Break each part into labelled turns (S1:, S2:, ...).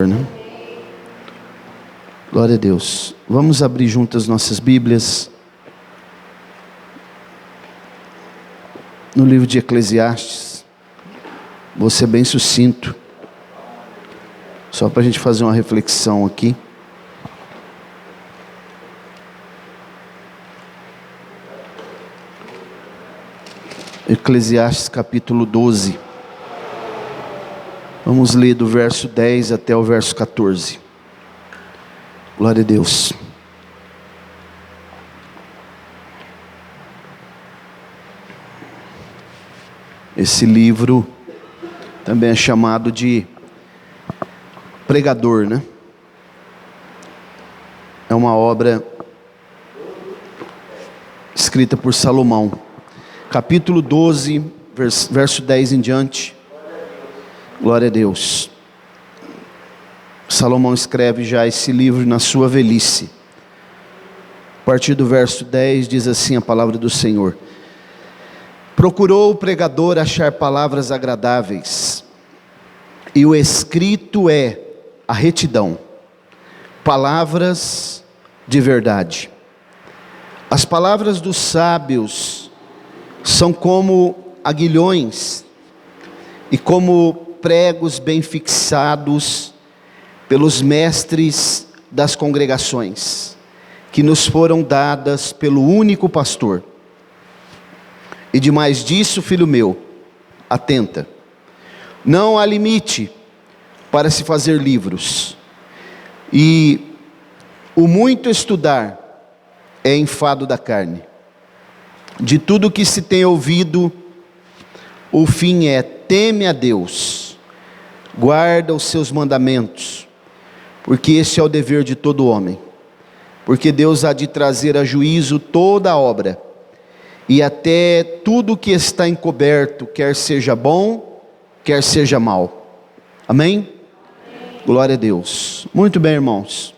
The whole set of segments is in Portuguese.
S1: Né? Glória a Deus. Vamos abrir juntas nossas Bíblias no livro de Eclesiastes. Vou ser bem sucinto, só para a gente fazer uma reflexão aqui. Eclesiastes capítulo 12. Vamos ler do verso 10 até o verso 14. Glória a Deus. Esse livro também é chamado de pregador, né? É uma obra escrita por Salomão. Capítulo 12, verso 10 em diante. Glória a Deus. Salomão escreve já esse livro na sua velhice. A partir do verso 10 diz assim a palavra do Senhor: Procurou o pregador achar palavras agradáveis, e o escrito é a retidão, palavras de verdade. As palavras dos sábios são como aguilhões e como pregos bem fixados pelos mestres das congregações, que nos foram dadas pelo único pastor. E demais disso, filho meu, atenta, não há limite para se fazer livros, e o muito estudar é enfado da carne. De tudo que se tem ouvido, o fim é: teme a Deus, guarda os seus mandamentos, porque esse é o dever de todo homem. Porque Deus há de trazer a juízo toda a obra, e até tudo que está encoberto, quer seja bom, quer seja mal. Amém? Glória a Deus. Muito bem, irmãos.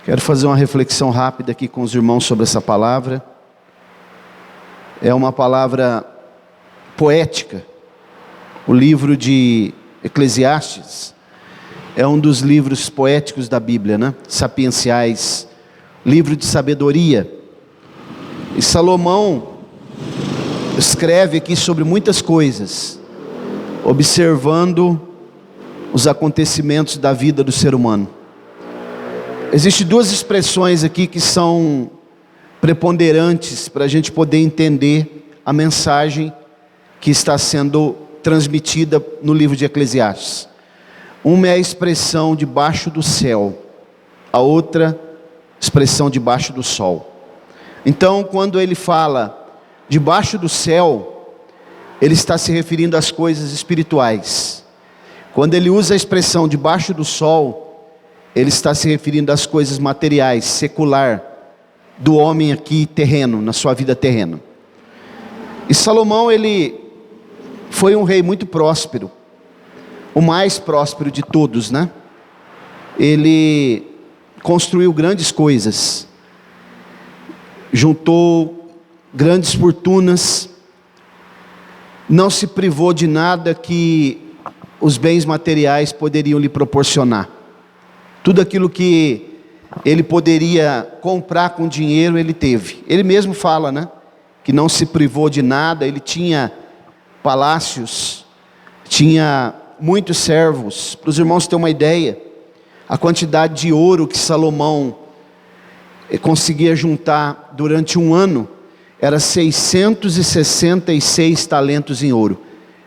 S1: Quero fazer uma reflexão rápida aqui com os irmãos sobre essa palavra. É uma palavra poética. O livro de Eclesiastes é um dos livros poéticos da Bíblia, né? Sapienciais, livro de sabedoria. E Salomão escreve aqui sobre muitas coisas, observando os acontecimentos da vida do ser humano. Existem duas expressões aqui que são preponderantes para a gente poder entender a mensagem que está sendo transmitida no livro de Eclesiastes. Uma é a expressão debaixo do céu, a outra expressão debaixo do sol. Então, quando ele fala debaixo do céu, ele está se referindo às coisas espirituais. Quando ele usa a expressão debaixo do sol, ele está se referindo às coisas materiais, secular, do homem aqui terreno, na sua vida terrena. E Salomão, ele foi um rei muito próspero, o mais próspero de todos, né? Ele construiu grandes coisas, juntou grandes fortunas, não se privou de nada que os bens materiais poderiam lhe proporcionar. Tudo aquilo que ele poderia comprar com dinheiro, ele teve. Ele mesmo fala, né? Que não se privou de nada. Ele tinha palácios, tinha muitos servos. Para os irmãos terem uma ideia, a quantidade de ouro que Salomão conseguia juntar durante um ano era 666 talentos em ouro.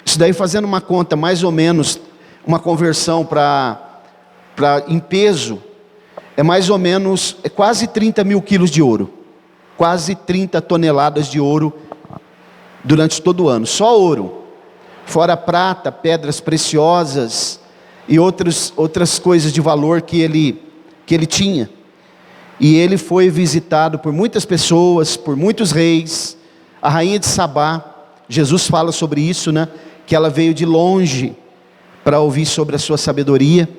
S1: Isso daí, fazendo uma conta, mais ou menos, uma conversão em peso, é mais ou menos, quase 30 mil quilos de ouro, quase 30 toneladas de ouro durante todo o ano, só ouro, fora prata, pedras preciosas e outras coisas de valor que ele tinha. E ele foi visitado por muitas pessoas, por muitos reis. A rainha de Sabá, Jesus fala sobre isso, né? Que ela veio de longe para ouvir sobre a sua sabedoria,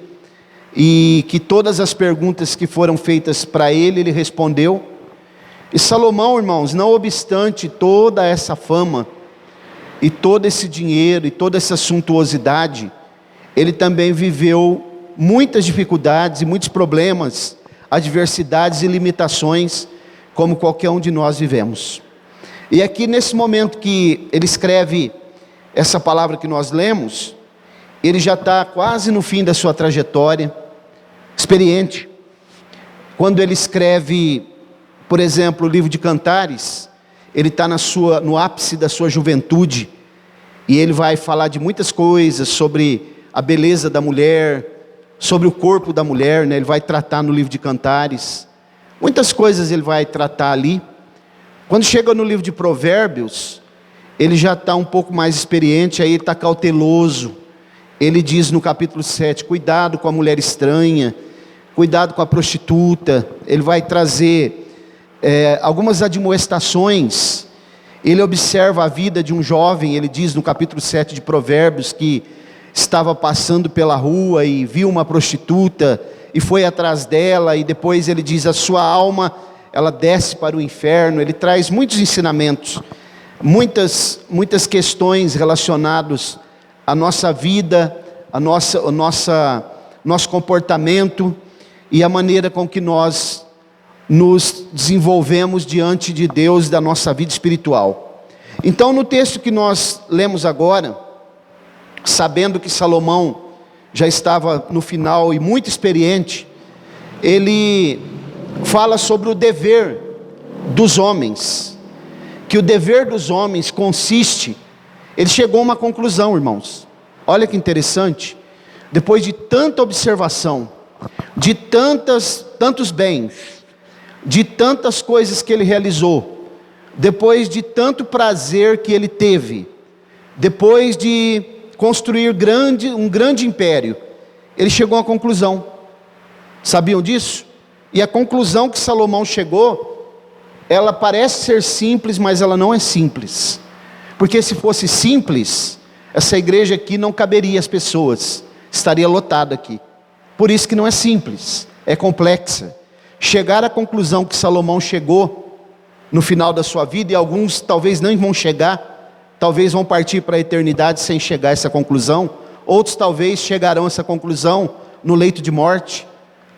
S1: e que todas as perguntas que foram feitas para ele, ele respondeu. E Salomão, irmãos, não obstante toda essa fama, e todo esse dinheiro, e toda essa suntuosidade, ele também viveu muitas dificuldades e muitos problemas, adversidades e limitações, como qualquer um de nós vivemos. E aqui nesse momento que ele escreve essa palavra que nós lemos, ele já está quase no fim da sua trajetória, experiente. Quando ele escreve, por exemplo, o livro de Cantares, ele está no ápice da sua juventude, e ele vai falar de muitas coisas sobre a beleza da mulher, sobre o corpo da mulher, né? Ele vai tratar no livro de Cantares, muitas coisas ele vai tratar ali. Quando chega no livro de Provérbios, ele já está um pouco mais experiente, aí ele está cauteloso. Ele diz no capítulo 7, cuidado com a mulher estranha, cuidado com a prostituta. Ele vai trazer algumas admoestações. Ele observa a vida de um jovem, ele diz no capítulo 7 de Provérbios, que estava passando pela rua e viu uma prostituta, e foi atrás dela, e depois ele diz, a sua alma, ela desce para o inferno. Ele traz muitos ensinamentos, muitas questões relacionadas à nossa vida, nosso comportamento, e a maneira com que nós nos desenvolvemos diante de Deus, da nossa vida espiritual. Então, no texto que nós lemos agora, sabendo que Salomão já estava no final e muito experiente, ele fala sobre o dever dos homens, que o dever dos homens consiste, ele chegou a uma conclusão, irmãos, olha que interessante, depois de tanta observação, de tantos bens, de tantas coisas que ele realizou, depois de tanto prazer que ele teve, depois de construir um grande império, ele chegou a uma conclusão. Sabiam disso? E a conclusão que Salomão chegou, ela parece ser simples, mas ela não é simples, porque se fosse simples, essa igreja aqui não caberia as pessoas, estaria lotada aqui. Por isso que não é simples, é complexa. Chegar à conclusão que Salomão chegou no final da sua vida, e alguns talvez nem vão chegar, talvez vão partir para a eternidade sem chegar a essa conclusão, outros talvez chegarão a essa conclusão no leito de morte,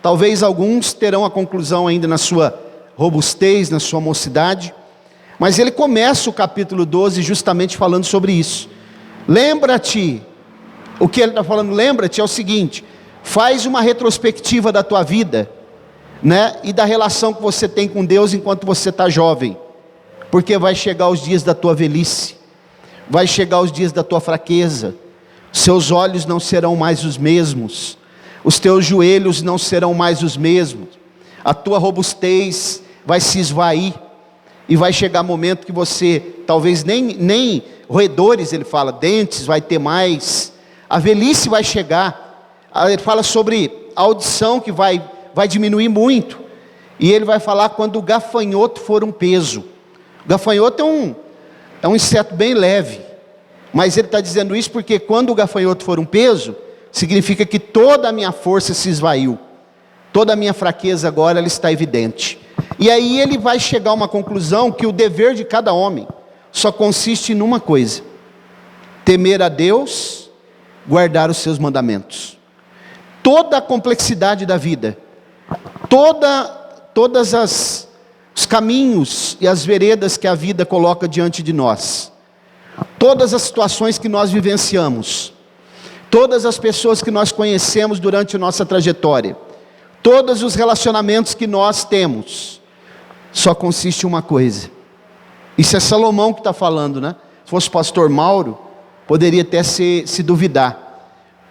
S1: talvez alguns terão a conclusão ainda na sua robustez, na sua mocidade, mas ele começa o capítulo 12 justamente falando sobre isso. Lembra-te, o que ele está falando, lembra-te é o seguinte, faz uma retrospectiva da tua vida, né? E da relação que você tem com Deus enquanto você está jovem, porque vai chegar os dias da tua velhice, vai chegar os dias da tua fraqueza, seus olhos não serão mais os mesmos, os teus joelhos não serão mais os mesmos, a tua robustez vai se esvair, e vai chegar momento que você, talvez nem roedores, ele fala, dentes vai ter mais, a velhice vai chegar, ele fala sobre a audição que vai diminuir muito, e ele vai falar quando o gafanhoto for um peso. O gafanhoto é um inseto bem leve, mas ele está dizendo isso porque quando o gafanhoto for um peso, significa que toda a minha força se esvaiu, toda a minha fraqueza agora ela está evidente. E aí ele vai chegar a uma conclusão que o dever de cada homem só consiste em uma coisa: temer a Deus, guardar os seus mandamentos. Toda a complexidade da vida, todas os caminhos e as veredas que a vida coloca diante de nós, todas as situações que nós vivenciamos, todas as pessoas que nós conhecemos durante a nossa trajetória, todos os relacionamentos que nós temos, só consiste em uma coisa. Isso é Salomão que está falando, né? Se fosse o pastor Mauro, poderia até se duvidar,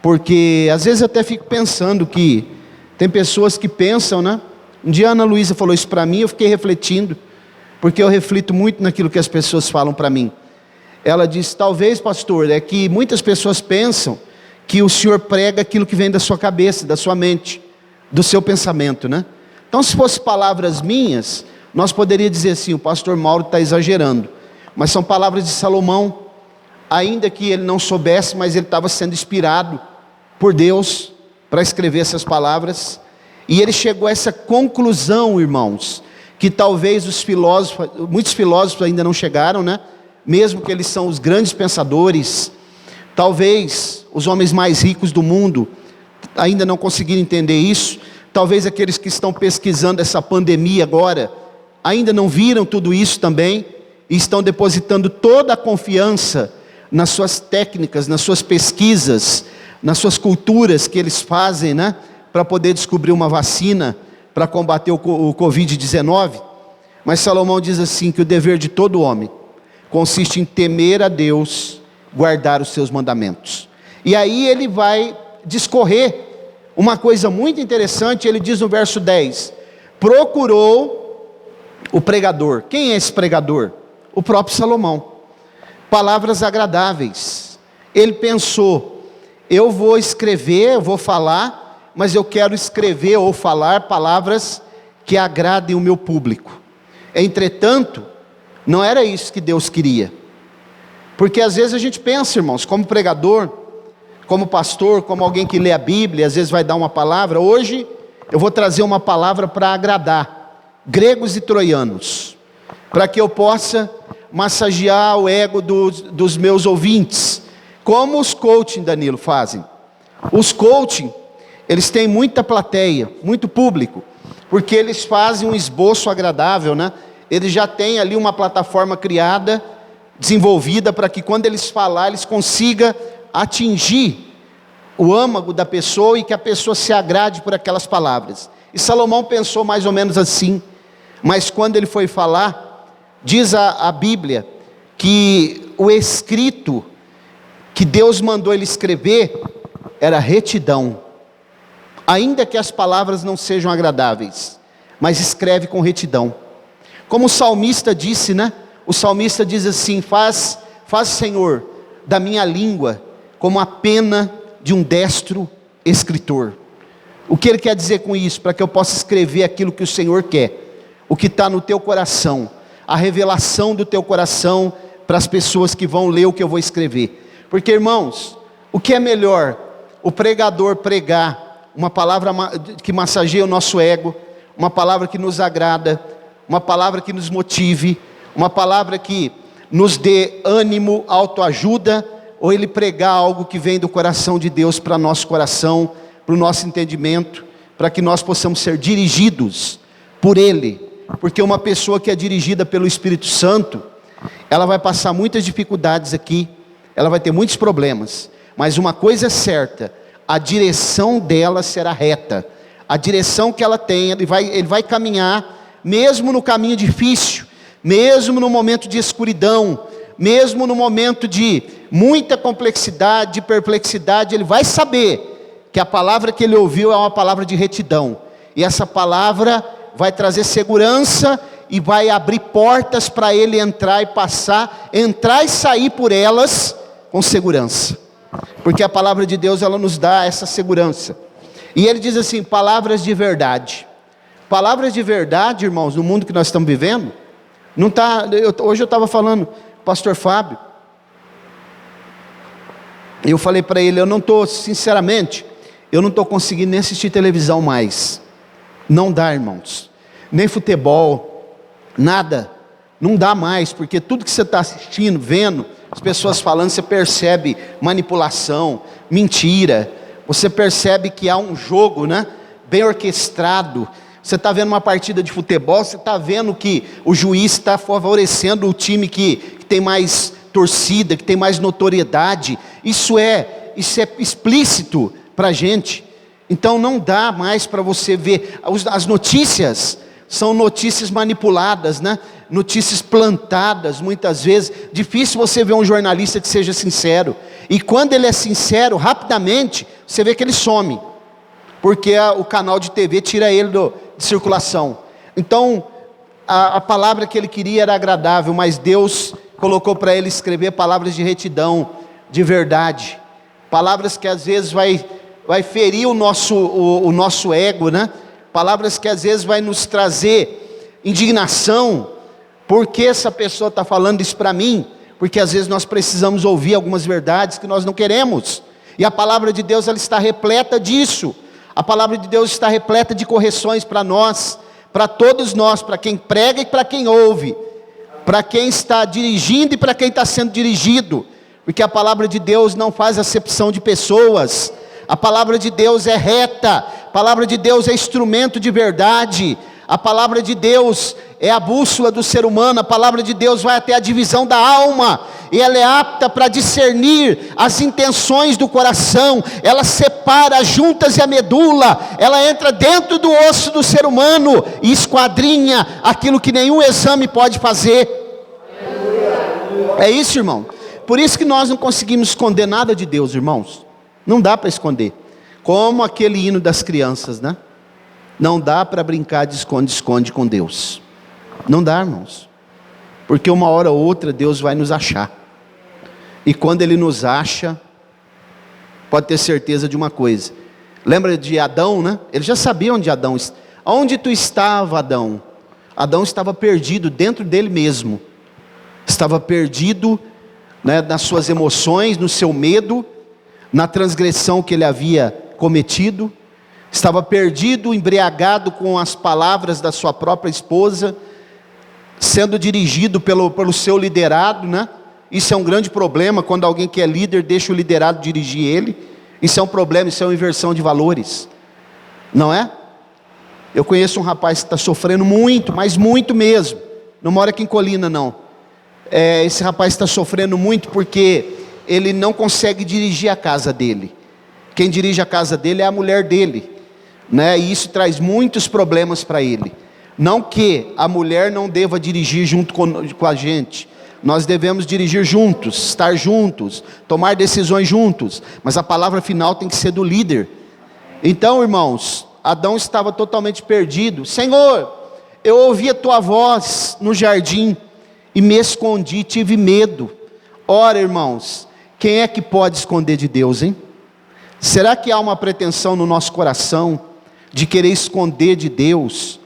S1: porque às vezes eu até fico pensando que tem pessoas que pensam, né? Um dia a Ana Luísa falou isso para mim, eu fiquei refletindo, porque eu reflito muito naquilo que as pessoas falam para mim. Ela disse, talvez pastor, é que muitas pessoas pensam que o senhor prega aquilo que vem da sua cabeça, da sua mente, do seu pensamento, né? Então se fosse palavras minhas, nós poderíamos dizer assim, o pastor Mauro está exagerando, mas são palavras de Salomão, ainda que ele não soubesse, mas ele estava sendo inspirado por Deus para escrever essas palavras, e ele chegou a essa conclusão, irmãos, que talvez muitos filósofos ainda não chegaram, né? Mesmo que eles são os grandes pensadores, talvez os homens mais ricos do mundo ainda não conseguiram entender isso. Talvez aqueles que estão pesquisando essa pandemia agora, ainda não viram tudo isso também, e estão depositando toda a confiança nas suas técnicas, nas suas pesquisas, nas suas culturas que eles fazem, né? Para poder descobrir uma vacina para combater o Covid-19. Mas Salomão diz assim, que o dever de todo homem consiste em temer a Deus, guardar os seus mandamentos. E aí ele vai discorrer uma coisa muito interessante. Ele diz no verso 10, procurou o pregador. Quem é esse pregador? O próprio Salomão. Palavras agradáveis. Ele pensou, eu vou escrever, eu vou falar, mas eu quero escrever ou falar palavras que agradem o meu público. Entretanto, não era isso que Deus queria. Porque às vezes a gente pensa, irmãos, como pregador, como pastor, como alguém que lê a Bíblia, às vezes vai dar uma palavra. Hoje eu vou trazer uma palavra para agradar gregos e troianos, para que eu possa massagear o ego dos meus ouvintes, como os coaching, Danilo, fazem. Os coaching, eles têm muita plateia, muito público, porque eles fazem um esboço agradável, né? Eles já têm ali uma plataforma criada, desenvolvida, para que quando eles falarem, eles consigam atingir o âmago da pessoa e que a pessoa se agrade por aquelas palavras. E Salomão pensou mais ou menos assim, mas quando ele foi falar, diz a Bíblia, que o escrito que Deus mandou ele escrever, era retidão, ainda que as palavras não sejam agradáveis, mas escreve com retidão, como o salmista disse, né? O salmista diz assim, faz Senhor, da minha língua, como a pena de um destro escritor. O que ele quer dizer com isso? Para que eu possa escrever aquilo que o Senhor quer, o que está no teu coração, a revelação do teu coração, para as pessoas que vão ler o que eu vou escrever. Porque, irmãos, o que é melhor? O pregador pregar uma palavra que massageia o nosso ego, uma palavra que nos agrada, uma palavra que nos motive, uma palavra que nos dê ânimo, autoajuda, ou ele pregar algo que vem do coração de Deus para nosso coração, para o nosso entendimento, para que nós possamos ser dirigidos por Ele. Porque uma pessoa que é dirigida pelo Espírito Santo, ela vai passar muitas dificuldades aqui, ela vai ter muitos problemas, mas uma coisa é certa, a direção dela será reta, a direção que ela tem, ele vai caminhar, mesmo no caminho difícil, mesmo no momento de escuridão, mesmo no momento de muita complexidade, de perplexidade, ele vai saber que a palavra que ele ouviu é uma palavra de retidão, e essa palavra vai trazer segurança e vai abrir portas para ele entrar e passar, entrar e sair por elas com segurança, porque a palavra de Deus, ela nos dá essa segurança. E ele diz assim, palavras de verdade. Palavras de verdade, irmãos, no mundo que nós estamos vivendo, não tá, hoje eu estava falando com o pastor Fábio, eu falei para ele, eu não estou, sinceramente, eu não estou conseguindo nem assistir televisão mais. Não dá, irmãos, nem futebol, nada, não dá mais, porque tudo que você está assistindo, vendo, as pessoas falando, você percebe manipulação, mentira, você percebe que há um jogo, né, bem orquestrado. Você está vendo uma partida de futebol, você está vendo que o juiz está favorecendo o time que tem mais torcida, que tem mais notoriedade. Isso é explícito para a gente. Então não dá mais para você ver, as notícias são notícias manipuladas, né? Notícias plantadas muitas vezes, difícil você ver um jornalista que seja sincero, e quando ele é sincero, rapidamente, você vê que ele some, porque o canal de TV tira ele de circulação. Então, a palavra que ele queria era agradável, mas Deus colocou para ele escrever palavras de retidão, de verdade, palavras que às vezes vai ferir o nosso ego, né? Palavras que às vezes vai nos trazer indignação. Por que essa pessoa está falando isso para mim? Porque às vezes nós precisamos ouvir algumas verdades que nós não queremos, e a palavra de Deus, ela está repleta disso. A palavra de Deus está repleta de correções para nós, para todos nós, para quem prega e para quem ouve, para quem está dirigindo e para quem está sendo dirigido, porque a palavra de Deus não faz acepção de pessoas. A palavra de Deus é reta, a palavra de Deus é instrumento de verdade, a palavra de Deus é a bússola do ser humano, a palavra de Deus vai até a divisão da alma, e ela é apta para discernir as intenções do coração, ela separa as juntas e a medula, ela entra dentro do osso do ser humano, e esquadrinha aquilo que nenhum exame pode fazer. É isso, irmão. Por isso que nós não conseguimos esconder nada de Deus, irmãos. Não dá para esconder. Como aquele hino das crianças, né? Não dá para brincar de esconde-esconde com Deus. Não dá, irmãos. Porque uma hora ou outra Deus vai nos achar. E quando Ele nos acha, pode ter certeza de uma coisa. Lembra de Adão, né? Ele já sabia onde Adão estava. Onde tu estava, Adão? Adão estava perdido dentro dele mesmo. Estava perdido, né, nas suas emoções, no seu medo, na transgressão que ele havia cometido. Estava perdido, embriagado com as palavras da sua própria esposa, sendo dirigido pelo seu liderado, né? Isso é um grande problema, quando alguém que é líder deixa o liderado dirigir ele. Isso é um problema, isso é uma inversão de valores, não é? Eu conheço um rapaz que está sofrendo muito, mas muito mesmo, não mora aqui em Colina não. Esse rapaz está sofrendo muito porque ele não consegue dirigir a casa dele. Quem dirige a casa dele é a mulher dele, né? E isso traz muitos problemas para ele. Não que a mulher não deva dirigir junto com a gente, nós devemos dirigir juntos, estar juntos, tomar decisões juntos, mas a palavra final tem que ser do líder. Então, irmãos, Adão estava totalmente perdido. Senhor, eu ouvi a tua voz no jardim e me escondi, tive medo. Ora, irmãos, quem é que pode esconder de Deus, hein? Será que há uma pretensão no nosso coração de querer esconder de Deus?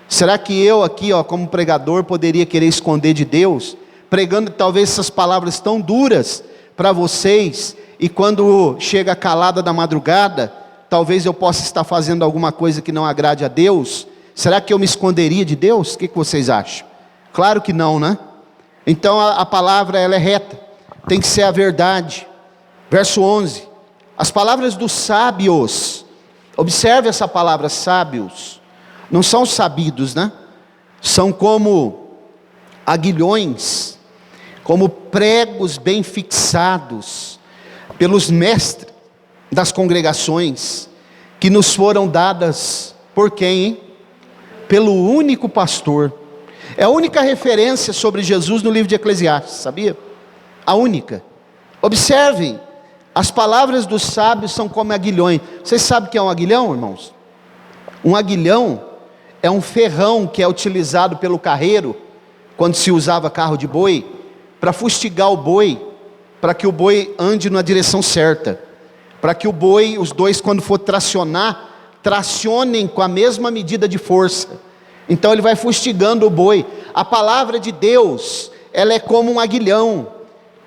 S1: Será que eu aqui, como pregador, poderia querer esconder de Deus, pregando talvez essas palavras tão duras para vocês, e quando chega a calada da madrugada, talvez eu possa estar fazendo alguma coisa que não agrade a Deus? Será que eu me esconderia de Deus? O que vocês acham? Claro que não, né? Então a palavra, ela é reta, tem que ser a verdade. Verso 11, as palavras dos sábios, observe essa palavra sábios, não são sabidos, né? São como aguilhões, como pregos bem fixados pelos mestres das congregações, que nos foram dadas por quem, hein? Pelo único pastor. É a única referência sobre Jesus no livro de Eclesiastes, sabia? A única. Observem, as palavras dos sábios são como aguilhões. Vocês sabem o que é um aguilhão, irmãos? Um aguilhão é um ferrão que é utilizado pelo carreiro, quando se usava carro de boi, para fustigar o boi, para que o boi ande na direção certa, para que o boi, os dois quando for tracionar, tracionem com a mesma medida de força. Então ele vai fustigando o boi. A palavra de Deus, ela é como um aguilhão.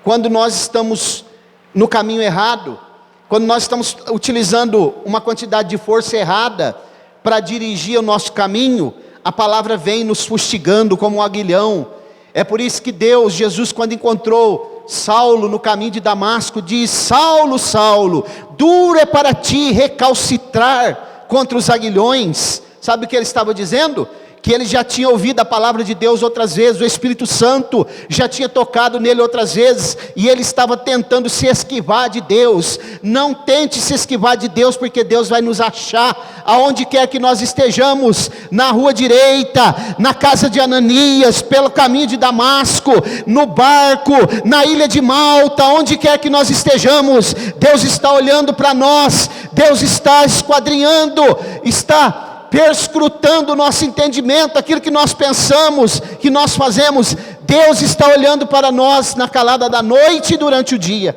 S1: Quando nós estamos no caminho errado, quando nós estamos utilizando uma quantidade de força errada para dirigir o nosso caminho, a palavra vem nos fustigando como um aguilhão. É por isso que Deus, Jesus, quando encontrou Saulo no caminho de Damasco, diz: Saulo, Saulo, duro é para ti recalcitrar contra os aguilhões. Sabe o que ele estava dizendo? Que ele já tinha ouvido a palavra de Deus outras vezes, o Espírito Santo já tinha tocado nele outras vezes, e ele estava tentando se esquivar de Deus. Não tente se esquivar de Deus, porque Deus vai nos achar, aonde quer que nós estejamos, na rua direita, na casa de Ananias, pelo caminho de Damasco, no barco, na ilha de Malta, onde quer que nós estejamos, Deus está olhando para nós, Deus está esquadrinhando, está perscrutando o nosso entendimento, aquilo que nós pensamos, que nós fazemos. Deus está olhando para nós na calada da noite e durante o dia.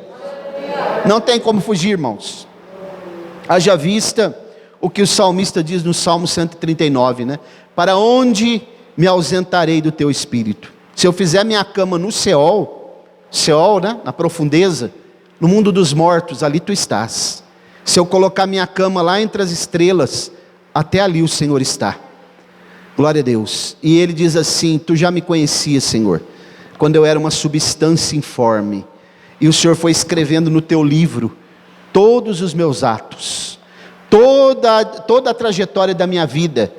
S1: Não tem como fugir, irmãos. Haja vista o que o salmista diz no Salmo 139, né? Para onde me ausentarei do teu espírito? Se eu fizer minha cama no Seol, né? Na profundeza, no mundo dos mortos, ali tu estás. Se eu colocar minha cama lá entre as estrelas, até ali o Senhor está. Glória a Deus. E ele diz assim: tu já me conhecias, Senhor, quando eu era uma substância informe, e o Senhor foi escrevendo no teu livro todos os meus atos, toda a trajetória da minha vida.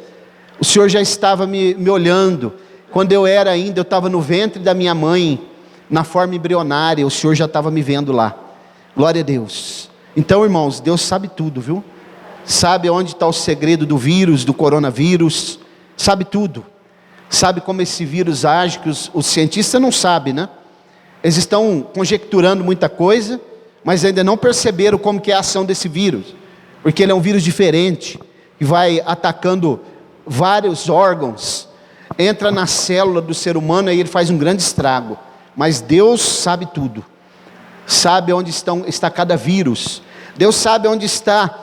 S1: O Senhor já estava me olhando. Quando eu estava no ventre da minha mãe, na forma embrionária, o Senhor já estava me vendo lá. Glória a Deus. Então, irmãos, Deus sabe tudo, viu? Sabe onde está o segredo do vírus, do coronavírus, sabe tudo. Sabe como esse vírus age, que os cientistas não sabem, né? Eles estão conjecturando muita coisa, mas ainda não perceberam como que é a ação desse vírus, porque ele é um vírus diferente, que vai atacando vários órgãos, entra na célula do ser humano e ele faz um grande estrago. Mas Deus sabe tudo, sabe onde está cada vírus. Deus sabe onde está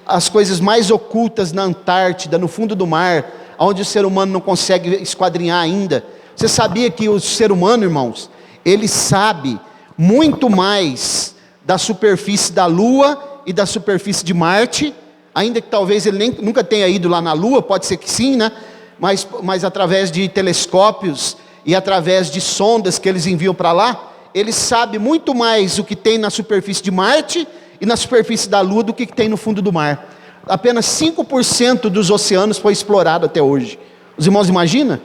S1: as coisas mais ocultas na Antártida, no fundo do mar, onde o ser humano não consegue esquadrinhar ainda. Você sabia que o ser humano, irmãos, ele sabe muito mais da superfície da Lua e da superfície de Marte, ainda que talvez ele nunca tenha ido lá na Lua, pode ser que sim, né? Mas através de telescópios e através de sondas que eles enviam para lá, ele sabe muito mais o que tem na superfície de Marte e na superfície da Lua do que tem no fundo do mar. Apenas 5% dos oceanos foi explorado até hoje. Os irmãos imaginam?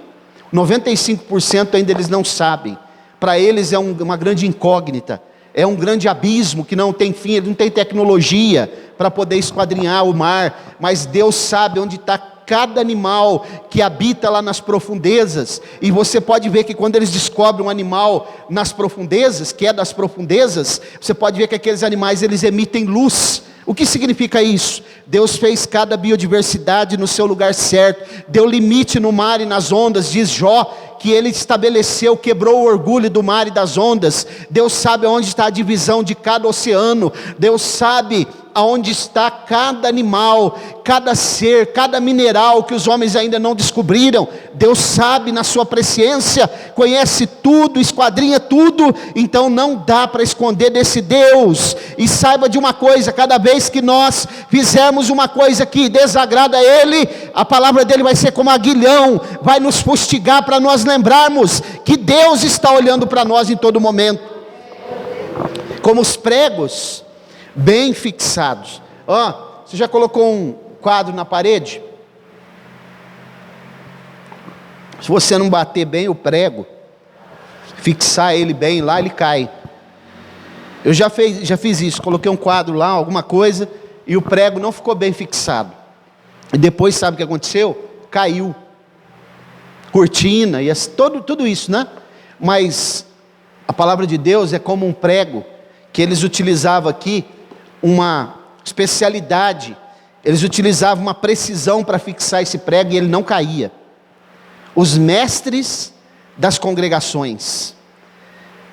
S1: 95% ainda eles não sabem. Para eles é uma grande incógnita, é um grande abismo que não tem fim, ele não tem tecnologia para poder esquadrinhar o mar, mas Deus sabe onde está cada animal que habita lá nas profundezas. E você pode ver que quando eles descobrem um animal nas profundezas, que é das profundezas, você pode ver que aqueles animais eles emitem luz. O que significa isso? Deus fez cada biodiversidade no seu lugar certo, deu limite no mar e nas ondas, diz Jó, que ele estabeleceu, quebrou o orgulho do mar e das ondas. Deus sabe onde está a divisão de cada oceano, Deus sabe aonde está cada animal, cada ser, cada mineral que os homens ainda não descobriram. Deus sabe na sua presciência, conhece tudo, esquadrinha tudo, então não dá para esconder desse Deus. E saiba de uma coisa, cada vez que nós fizermos uma coisa que desagrada a Ele, a palavra dele vai ser como aguilhão, vai nos fustigar para nós lembrarmos que Deus está olhando para nós em todo momento. Como os pregos bem fixados. Você já colocou um quadro na parede? Se você não bater bem o prego, fixar ele bem lá, ele cai. Eu já fiz isso, coloquei um quadro lá, alguma coisa, e o prego não ficou bem fixado. E depois sabe o que aconteceu? Caiu. Cortina, e tudo isso, né? Mas a palavra de Deus é como um prego, que eles utilizavam aqui, uma especialidade, eles utilizavam uma precisão para fixar esse prego e ele não caía. Os mestres das congregações,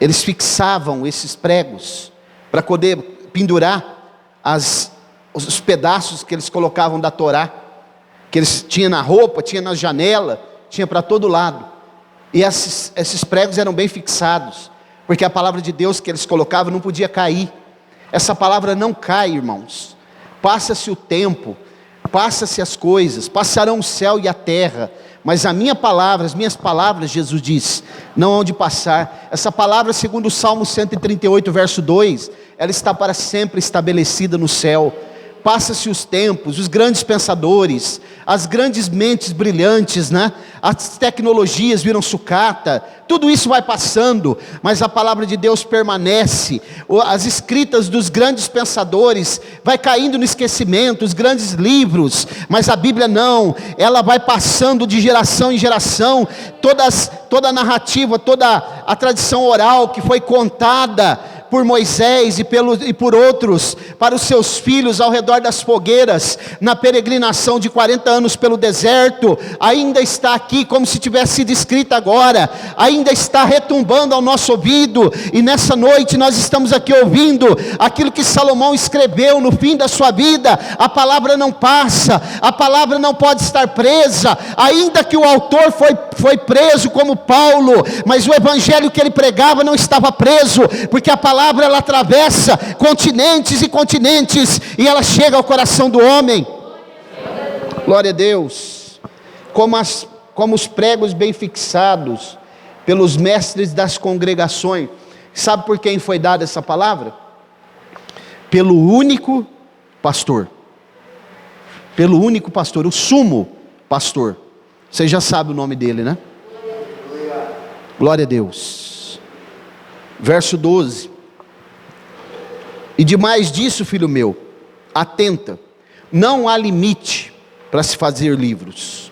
S1: eles fixavam esses pregos para poder pendurar os pedaços que eles colocavam da Torá, que eles tinham na roupa, tinha na janela, tinha para todo lado. E esses pregos eram bem fixados, porque a palavra de Deus que eles colocavam não podia cair. Essa palavra não cai, irmãos. Passa-se o tempo, passa-se as coisas, passarão o céu e a terra, mas a minha palavra, as minhas palavras, Jesus diz, não hão de passar. Essa palavra, segundo o Salmo 138, verso 2, ela está para sempre estabelecida no céu. Passa-se os tempos, os grandes pensadores, as grandes mentes brilhantes, né? As tecnologias viram sucata, tudo isso vai passando, mas a palavra de Deus permanece. As escritas dos grandes pensadores vai caindo no esquecimento, os grandes livros, mas a Bíblia não, ela vai passando de geração em geração. Toda a narrativa, toda a tradição oral que foi contada por Moisés e por outros, para os seus filhos ao redor das fogueiras, na peregrinação de 40 anos pelo deserto, ainda está aqui como se tivesse sido escrita agora, ainda está retumbando ao nosso ouvido, e nessa noite nós estamos aqui ouvindo aquilo que Salomão escreveu no fim da sua vida. A palavra não passa, a palavra não pode estar presa, ainda que o autor foi preso como Paulo, mas o evangelho que ele pregava não estava preso, porque a palavra ela atravessa continentes e continentes, e ela chega ao coração do homem. Glória a Deus. Como os pregos bem fixados pelos mestres das congregações. Sabe por quem foi dada essa palavra? pelo único pastor. Pelo único pastor, o sumo pastor. Você já sabe o nome dele, né? Glória a Deus. Verso 12. E demais disso, filho meu, atenta, não há limite para se fazer livros,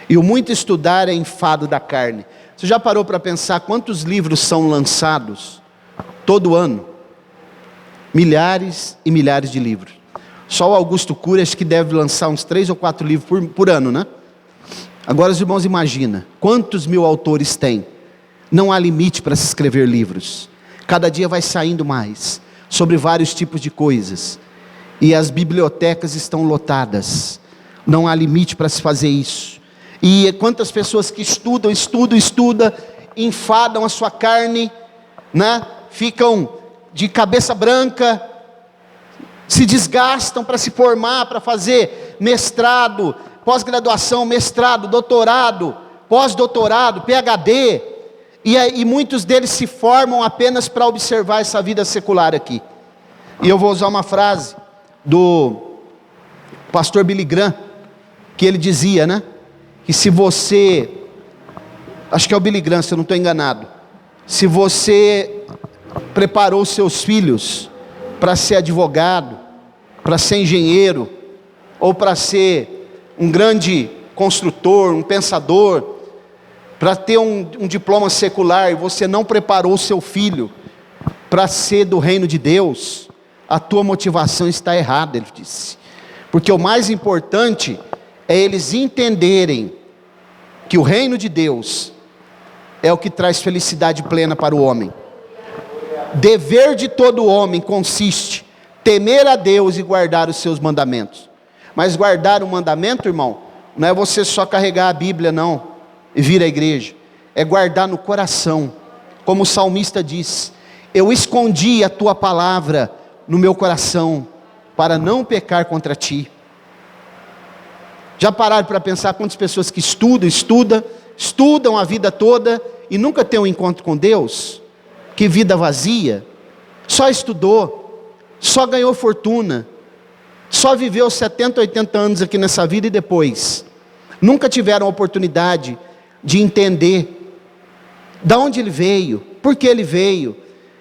S1: e o muito estudar é enfado da carne. Você já parou para pensar quantos livros são lançados todo ano? Milhares e milhares de livros. Só o Augusto Cury acho que deve lançar uns 3 ou 4 livros por ano, né? Agora os irmãos imaginam, quantos mil autores tem? Não há limite para se escrever livros. Cada dia vai saindo mais, sobre vários tipos de coisas. E as bibliotecas estão lotadas. Não há limite para se fazer isso. E quantas pessoas que estudam, enfadam a sua carne, né? Ficam de cabeça branca, se desgastam para se formar, para fazer mestrado, pós-graduação, mestrado, doutorado, pós-doutorado, PhD, e muitos deles se formam apenas para observar essa vida secular aqui. E eu vou usar uma frase do pastor Billy Graham, que ele dizia, né? Que se você, acho que é o Billy Graham, se eu não estou enganado, se você preparou seus filhos para ser advogado, para ser engenheiro, ou para ser um grande construtor, um pensador, para ter um diploma secular, e você não preparou o seu filho para ser do reino de Deus, a tua motivação está errada, ele disse. Porque o mais importante é eles entenderem que o reino de Deus é o que traz felicidade plena para o homem. Dever de todo homem consiste temer a Deus e guardar os seus mandamentos. Mas guardar o mandamento, irmão, não é você só carregar a Bíblia não, e vir à igreja. É guardar no coração. Como o salmista diz, eu escondi a tua palavra no meu coração, para não pecar contra ti. Já pararam para pensar quantas pessoas que estudam a vida toda, e nunca tem um encontro com Deus? Que vida vazia, só estudou, só ganhou fortuna, só viveu 70, 80 anos aqui nessa vida e depois, nunca tiveram a oportunidade de entender, da onde ele veio, por que ele veio.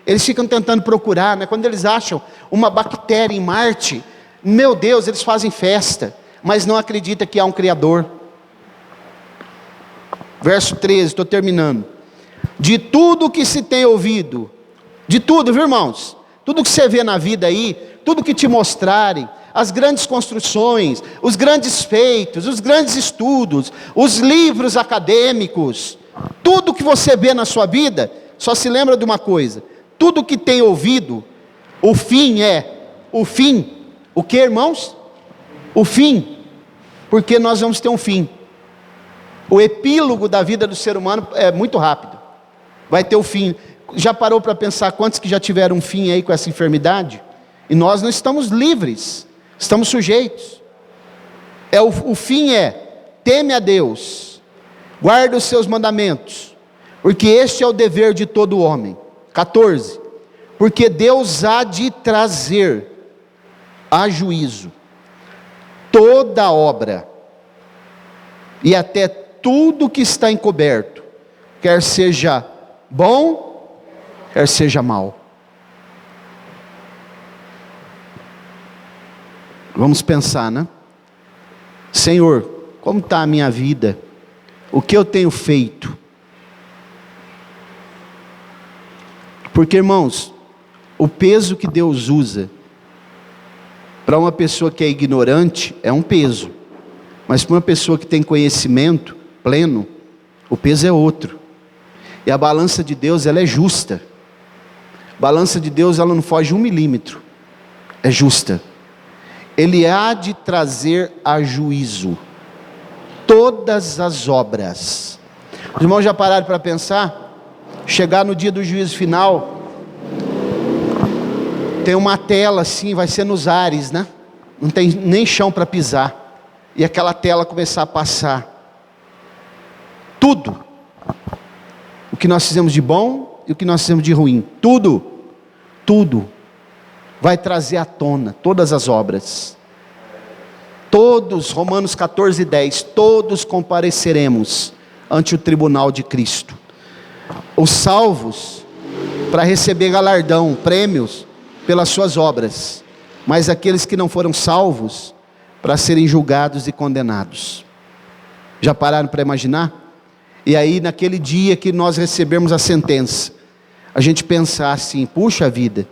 S1: Eles ficam tentando procurar, né? Quando eles acham uma bactéria em Marte, meu Deus, eles fazem festa, mas não acreditam que há um Criador. Verso 13, estou terminando. De tudo que se tem ouvido, de tudo, viu, irmãos? Tudo que você vê na vida aí, tudo que te mostrarem, as grandes construções, os grandes feitos, os grandes estudos, os livros acadêmicos, tudo que você vê na sua vida, só se lembra de uma coisa: tudo que tem ouvido, o fim, o que, irmãos? O fim, porque nós vamos ter um fim. O epílogo da vida do ser humano é muito rápido, vai ter o fim. Já parou para pensar quantos que já tiveram um fim aí com essa enfermidade? E nós não estamos livres, estamos sujeitos. O fim teme a Deus, guarda os seus mandamentos, porque este é o dever de todo homem. 14, porque Deus há de trazer a juízo toda obra, e até tudo que está encoberto, quer seja bom, quer seja mal. Vamos pensar, né? Senhor, como está a minha vida? O que eu tenho feito? Porque, irmãos, o peso que Deus usa para uma pessoa que é ignorante é um peso, mas para uma pessoa que tem conhecimento pleno, o peso é outro. E a balança de Deus, ela é justa. A balança de Deus, ela não foge 1 milímetro, é justa. Ele há de trazer a juízo todas as obras. Os irmãos já pararam para pensar? Chegar no dia do juízo final, tem uma tela assim, vai ser nos ares, né? Não tem nem chão para pisar, e aquela tela começar a passar tudo, o que nós fizemos de bom e o que nós fizemos de ruim, tudo, vai trazer à tona todas as obras. Todos, Romanos 14:10, todos compareceremos ante o tribunal de Cristo. Os salvos, para receber galardão, prêmios, pelas suas obras. Mas aqueles que não foram salvos, para serem julgados e condenados. Já pararam para imaginar? E aí naquele dia que nós recebemos a sentença, a gente pensar assim, puxa vida,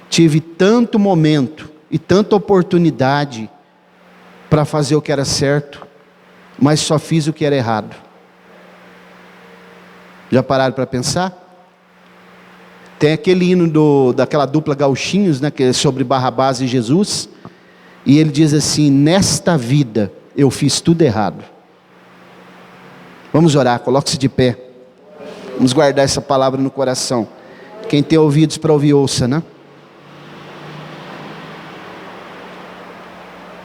S1: tive tanto momento e tanta oportunidade para fazer o que era certo, mas só fiz o que era errado. Já pararam para pensar? Tem aquele hino daquela dupla Gauchinhos, né, que é sobre Barrabás e Jesus, e ele diz assim: nesta vida eu fiz tudo errado. Vamos orar, coloque-se de pé. Vamos guardar essa palavra no coração. Quem tem ouvidos para ouvir, ouça, né?